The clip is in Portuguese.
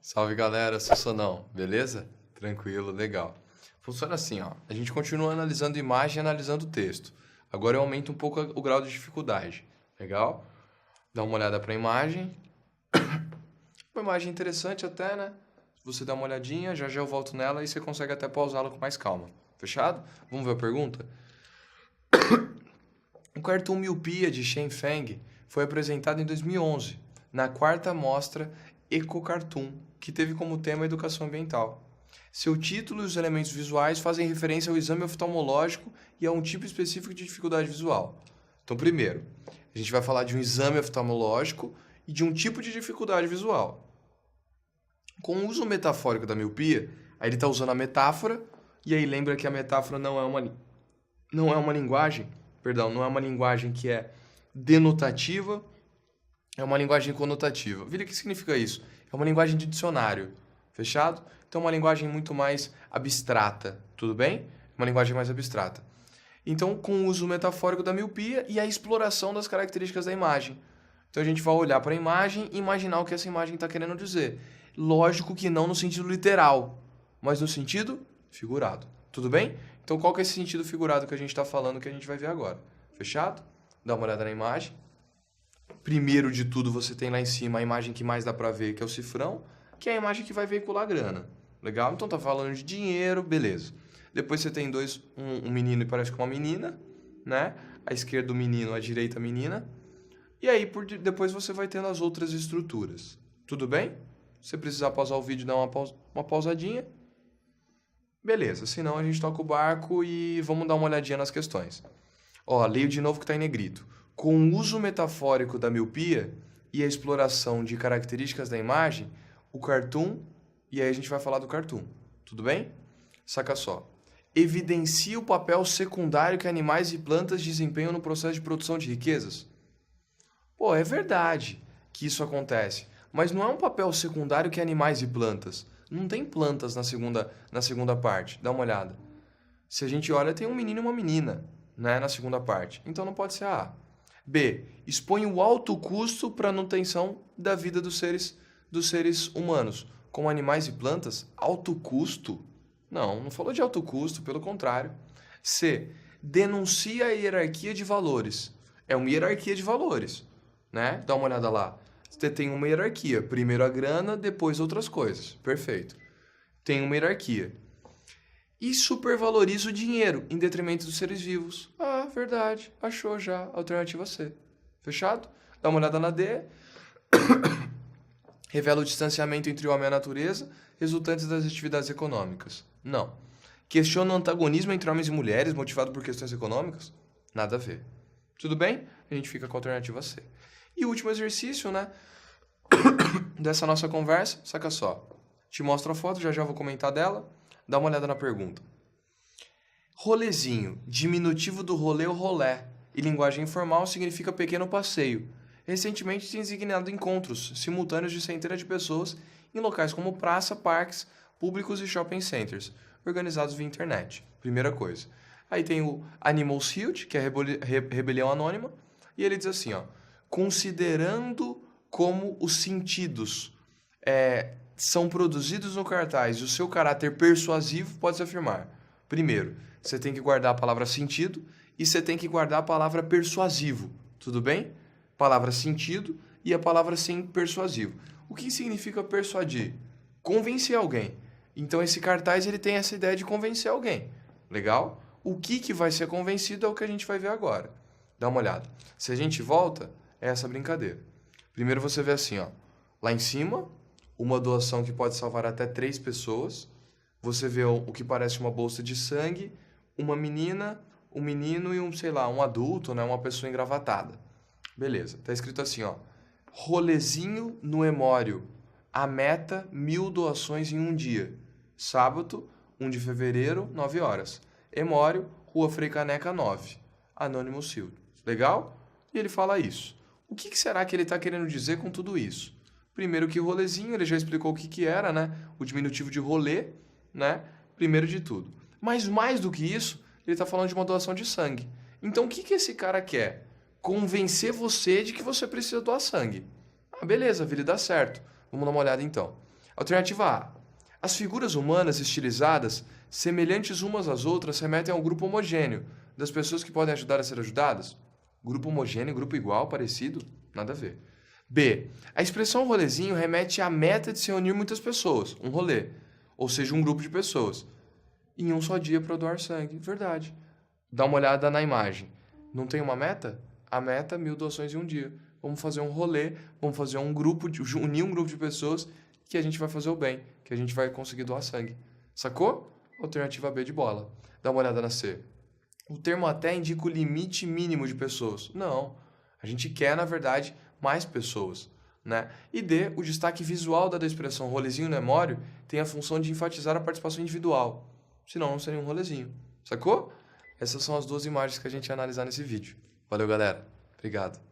Salve galera, sou Sonão, beleza? Tranquilo, legal. Funciona assim, ó. A gente continua analisando imagem e analisando texto. Agora eu aumento um pouco o grau de dificuldade. Legal? Dá uma olhada para a imagem. Uma imagem interessante até, né? Você dá uma olhadinha, já eu volto nela e você consegue até pausá-la com mais calma. Fechado? Vamos ver a pergunta? O cartoon Miopia de Shen Feng foi apresentado em 2011, na quarta mostra Ecocartoon, que teve como tema educação ambiental. Seu título e os elementos visuais fazem referência ao exame oftalmológico e a um tipo específico de dificuldade visual. Então, primeiro, a gente vai falar de um exame oftalmológico e de um tipo de dificuldade visual. Com o uso metafórico da miopia, aí ele está usando a metáfora, e aí lembra que a metáfora não é uma linguagem, não é uma linguagem que é denotativa, é uma linguagem conotativa. Vira o que significa isso? É uma linguagem de dicionário, fechado? Então é uma linguagem muito mais abstrata, tudo bem? Uma linguagem mais abstrata. Então, com o uso metafórico da miopia e a exploração das características da imagem. Então a gente vai olhar para a imagem e imaginar o que essa imagem está querendo dizer. Lógico que não no sentido literal, mas no sentido figurado. Tudo bem? Então qual que é esse sentido figurado que a gente está falando que a gente vai ver agora? Fechado? Dá uma olhada na imagem. Primeiro de tudo, você tem lá em cima a imagem que mais dá para ver, que é o cifrão, que é a imagem que vai veicular a grana. Legal? Então tá falando de dinheiro, beleza. Depois você tem um menino e parece com uma menina, né? À esquerda o menino, à direita a menina. E aí depois você vai tendo as outras estruturas. Tudo bem? Se você precisar pausar o vídeo, dá uma pausadinha. Beleza, senão a gente toca o barco e vamos dar uma olhadinha nas questões. Ó, leio de novo que está em negrito. Com o uso metafórico da miopia e a exploração de características da imagem, o cartoon, e aí a gente vai falar do cartoon, tudo bem? Saca só. Evidencia o papel secundário que animais e plantas desempenham no processo de produção de riquezas. Pô, é verdade que isso acontece, mas não é um papel secundário que animais e plantas. Não tem plantas na segunda parte, dá uma olhada. Se a gente olha, tem um menino e uma menina, né, na segunda parte. Então não pode ser a A. B. Expõe o alto custo para a manutenção da vida dos seres humanos. Como animais e plantas, alto custo? Não falou de alto custo, pelo contrário. C. Denuncia a hierarquia de valores. É uma hierarquia de valores, né? Dá uma olhada lá. Você tem uma hierarquia. Primeiro a grana, depois outras coisas. Perfeito. Tem uma hierarquia. E supervaloriza o dinheiro em detrimento dos seres vivos. Ah, verdade. Achou já. Alternativa C. Fechado? Dá uma olhada na D. Revela o distanciamento entre o homem e a natureza, resultantes das atividades econômicas. Não. Questiona o antagonismo entre homens e mulheres, motivado por questões econômicas? Nada a ver. Tudo bem? A gente fica com a alternativa C. E o último exercício, né? Dessa nossa conversa, saca só. Te mostro a foto, já vou comentar dela. Dá uma olhada na pergunta. Rolezinho, diminutivo do rolê ou rolé, e linguagem informal significa pequeno passeio. Recentemente tem designado encontros simultâneos de centenas de pessoas em locais como praça, parques, públicos e shopping centers, organizados via internet. Primeira coisa. Aí tem o Animal Shield, que é rebelião anônima, e ele diz assim, ó, considerando como os sentidos são produzidos no cartaz e o seu caráter persuasivo, pode-se afirmar. Primeiro, você tem que guardar a palavra sentido e você tem que guardar a palavra persuasivo. Tudo bem? Palavra sentido e a palavra sim persuasivo. O que significa persuadir? Convencer alguém. Então esse cartaz ele tem essa ideia de convencer alguém. Legal? O que vai ser convencido é o que a gente vai ver agora. Dá uma olhada. Se a gente volta, é essa brincadeira. Primeiro você vê assim, ó. Lá em cima, uma doação que pode salvar até 3 pessoas. Você vê o que parece uma bolsa de sangue, uma menina, um menino e um adulto, né? Uma pessoa engravatada. Beleza. Tá escrito assim, ó. Rolezinho no Emório. A meta, 1000 doações em um dia. Sábado, 1 de fevereiro, 9 horas. Emório, Rua Frei Caneca 9. Anônimo Shield. Legal? E ele fala isso. O que será que ele está querendo dizer com tudo isso? Primeiro que rolezinho, ele já explicou o que era, né? O diminutivo de rolê, né? Primeiro de tudo. Mas mais do que isso, ele está falando de uma doação de sangue. Então o que esse cara quer? Convencer você de que você precisa doar sangue. Ah, beleza, ele dá certo. Vamos dar uma olhada então. Alternativa A. As figuras humanas estilizadas, semelhantes umas às outras, remetem a um grupo homogêneo, das pessoas que podem ajudar a ser ajudadas. Grupo homogêneo, grupo igual, parecido? Nada a ver. B. A expressão rolezinho remete à meta de se reunir muitas pessoas, um rolê, ou seja, um grupo de pessoas, em um só dia para doar sangue. Verdade. Dá uma olhada na imagem. Não tem uma meta? A meta, 1.000 doações em um dia. Vamos fazer um rolê, vamos fazer um grupo, unir um grupo de pessoas que a gente vai fazer o bem, que a gente vai conseguir doar sangue. Sacou? Alternativa B de bola. Dá uma olhada na C. O termo até indica o limite mínimo de pessoas. Não. A gente quer, na verdade, mais pessoas, né? E D, o destaque visual da expressão rolezinho memório tem a função de enfatizar a participação individual. Senão não seria um rolezinho. Sacou? Essas são as duas imagens que a gente ia analisar nesse vídeo. Valeu, galera. Obrigado.